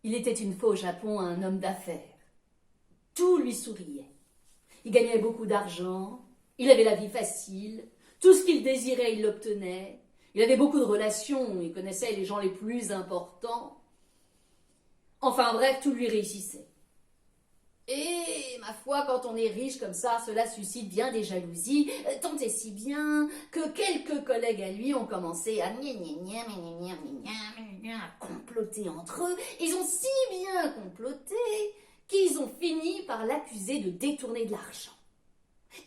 Il était une fois au Japon un homme d'affaires. Tout lui souriait. Il gagnait beaucoup d'argent, il avait la vie facile, tout ce qu'il désirait, il l'obtenait. Il avait beaucoup de relations, il connaissait les gens les plus importants. Enfin bref, tout lui réussissait. Et ma foi, quand on est riche comme ça, cela suscite bien des jalousies, tant et si bien que quelques collègues à lui ont commencé à comploter entre eux. Ils ont si bien comploté qu'ils ont fini par l'accuser de détourner de l'argent.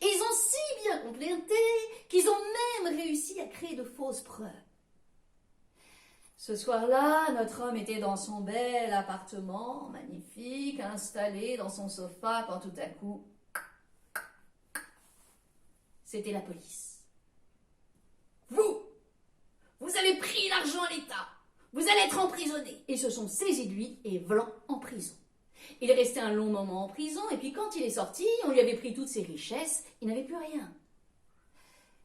Ils ont si bien comploté qu'ils ont même réussi à créer de fausses preuves. Ce soir-là, notre homme était dans son bel appartement, magnifique, installé dans son sofa, quand tout à coup, c'était la police. Vous avez pris l'argent à l'État, vous allez être emprisonné. Ils se sont saisis de lui et v'lan en prison. Il est resté un long moment en prison, et puis quand il est sorti, on lui avait pris toutes ses richesses, il n'avait plus rien.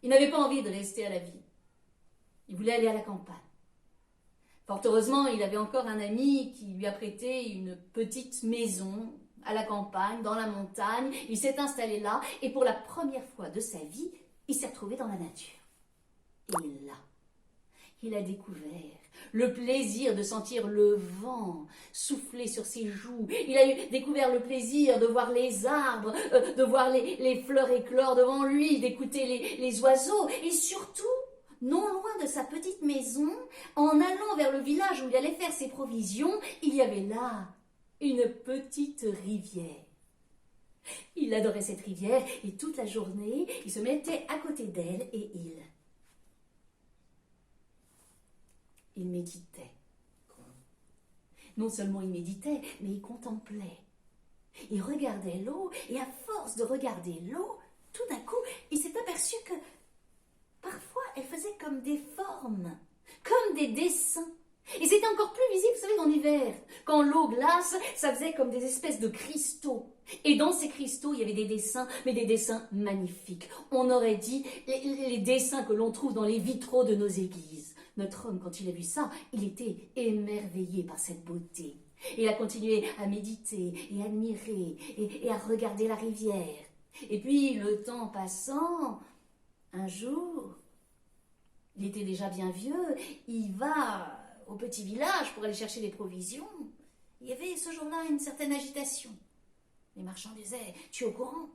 Il n'avait pas envie de rester à la ville. Il voulait aller à la campagne. Fort heureusement, il avait encore un ami qui lui a prêté une petite maison à la campagne, dans la montagne. Il s'est installé là et pour la première fois de sa vie, il s'est retrouvé dans la nature. Et là, il a découvert le plaisir de sentir le vent souffler sur ses joues. Il a découvert le plaisir de voir les arbres, de voir les fleurs éclore devant lui, d'écouter les oiseaux et surtout, non loin de sa petite maison, en allant vers le village où il allait faire ses provisions, il y avait là une petite rivière. Il adorait cette rivière et toute la journée, il se mettait à côté d'elle et il méditait. Non seulement il méditait, mais il contemplait. Il regardait l'eau et à force de regarder l'eau, tout d'un coup, il s'est aperçu que parfois, elle faisait comme des formes, comme des dessins. Et c'était encore plus visible, vous savez, en hiver. Quand l'eau glace, ça faisait comme des espèces de cristaux. Et dans ces cristaux, il y avait des dessins, mais des dessins magnifiques. On aurait dit les dessins que l'on trouve dans les vitraux de nos églises. Notre homme, quand il a vu ça, il était émerveillé par cette beauté. Et il a continué à méditer et à admirer et à regarder la rivière. Et puis, le temps passant, un jour, il était déjà bien vieux, il va au petit village pour aller chercher des provisions. Il y avait ce jour-là une certaine agitation. Les marchands disaient, tu es au courant?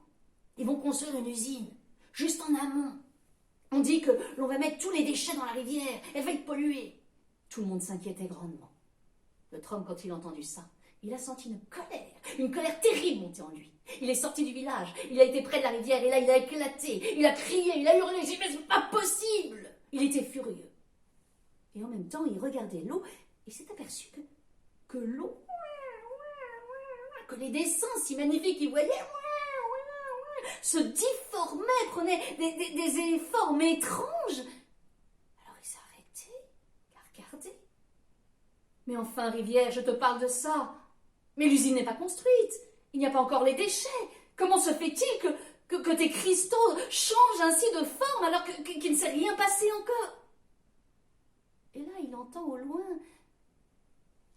Ils vont construire une usine, juste en amont. On dit que l'on va mettre tous les déchets dans la rivière, elle va être polluée. Tout le monde s'inquiétait grandement. Notre homme, quand il a entendu ça, il a senti une colère terrible monter en lui. Il est sorti du village, il a été près de la rivière et là il a éclaté, il a crié, il a hurlé, il a dit mais c'est pas possible. Il était furieux. Et en même temps, il regardait l'eau et s'est aperçu que l'eau, que les dessins si magnifiques qu'il voyait, se déformaient, prenaient des formes étranges. Alors il s'est arrêté, il a regardé. Mais enfin, rivière, je te parle de ça. Mais l'usine n'est pas construite. Il n'y a pas encore les déchets. Comment se fait-il que tes cristaux changent ainsi de forme alors qu'il ne s'est rien passé encore? Et là, il entend au loin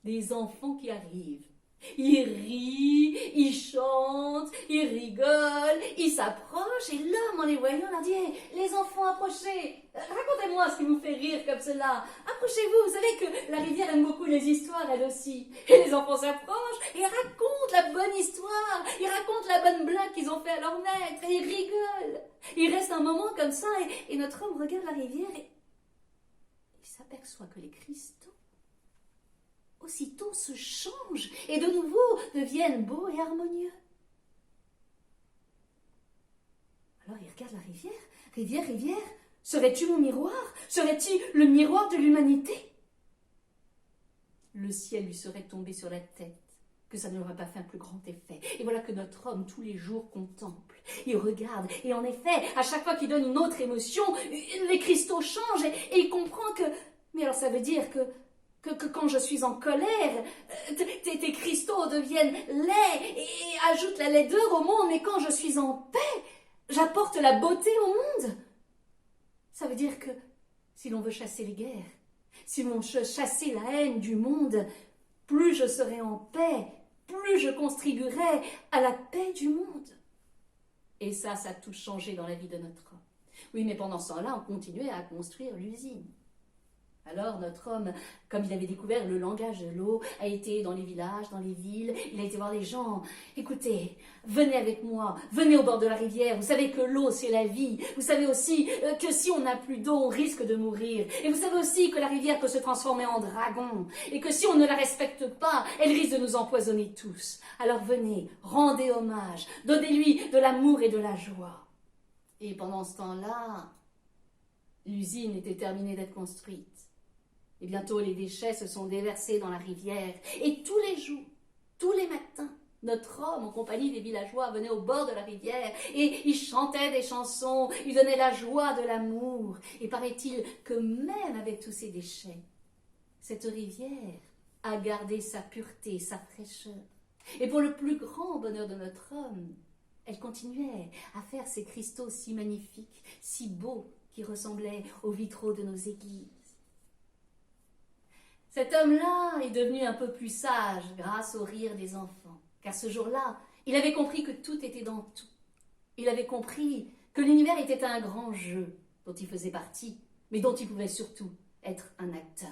des enfants qui arrivent. Ils rient, ils chantent, ils rigolent, ils s'approchent et l'homme, en les voyant, leur dit hey, « Les enfants, approchez, racontez-moi ce qui vous fait rire comme cela. Approchez-vous, vous savez que la rivière aime beaucoup les histoires, elle aussi. » Et les enfants s'approchent et racontent la bonne histoire, ils racontent la bonne blague qu'ils ont fait à leur maître et ils rigolent. Il reste un moment comme ça et notre homme regarde la rivière et il s'aperçoit que les cristaux aussitôt se changent et de nouveau deviennent beaux et harmonieux. Alors il regarde la rivière, rivière, serais-tu mon miroir? Serais-tu le miroir de l'humanité? Le ciel lui serait tombé sur la tête, que ça n'aurait pas fait un plus grand effet. Et voilà que notre homme tous les jours contemple, il regarde et en effet, à chaque fois qu'il donne une autre émotion, les cristaux changent et il comprend que... Mais alors ça veut dire que quand je suis en colère, tes cristaux deviennent laids et ajoutent la laideur au monde, mais quand je suis en paix, j'apporte la beauté au monde. Ça veut dire que si l'on veut chasser les guerres, si l'on veut chasser la haine du monde, plus je serai en paix, plus je contribuerai à la paix du monde. Et ça a tout changé dans la vie de notre homme. Oui, mais pendant ce temps-là, on continuait à construire l'usine. Alors notre homme, comme il avait découvert le langage de l'eau, a été dans les villages, dans les villes, il a été voir les gens. Écoutez, venez avec moi, venez au bord de la rivière, vous savez que l'eau c'est la vie, vous savez aussi que si on n'a plus d'eau, on risque de mourir. Et vous savez aussi que la rivière peut se transformer en dragon, et que si on ne la respecte pas, elle risque de nous empoisonner tous. Alors venez, rendez hommage, donnez-lui de l'amour et de la joie. Et pendant ce temps-là, l'usine était terminée d'être construite. Et bientôt, les déchets se sont déversés dans la rivière. Et tous les jours, tous les matins, notre homme, en compagnie des villageois, venait au bord de la rivière et il chantait des chansons, il donnait la joie de l'amour. Et paraît-il que même avec tous ces déchets, cette rivière a gardé sa pureté, sa fraîcheur. Et pour le plus grand bonheur de notre homme, elle continuait à faire ces cristaux si magnifiques, si beaux, qui ressemblaient aux vitraux de nos églises. Cet homme-là est devenu un peu plus sage grâce au rire des enfants. Car ce jour-là, il avait compris que tout était dans tout. Il avait compris que l'univers était un grand jeu dont il faisait partie, mais dont il pouvait surtout être un acteur.